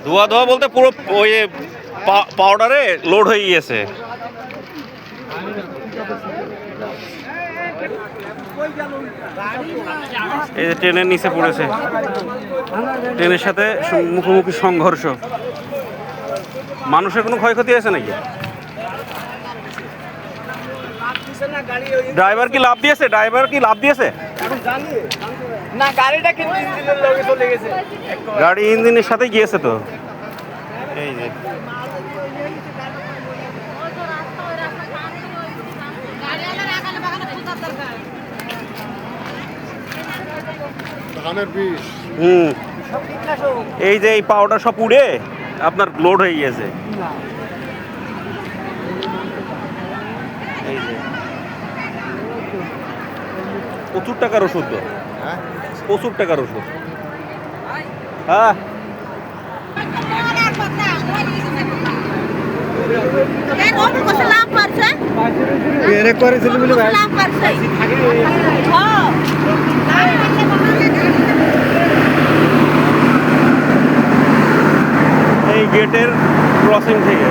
ধোয়া ধোয়া বলতে পুরো ওই পাউডারে লোড হয়ে গিয়েছে। এই যে ট্রেনের নিচে পড়েছে, ট্রেনের সাথে মুখোমুখি সংঘর্ষ। মানুষের কোনো ক্ষয়ক্ষতি হয়েছে নাকি? ড্রাইভার কি লাভ দিয়েছে? না, গাড়িটা কিন্তু ইঞ্জিনের লগে চলে গেছে। গাড়ি ইঞ্জিনের সাথে গিয়েছে তো। এই যে এই যে এই পাউডার সব উড়ে আপনার লোড হয়ে গিয়েছে। এই যে প্রচুর টাকার ওষুধ তো, প্রচুর টাকার ওষুধ। হ্যাঁ এই গেটের ক্রসিং থেকে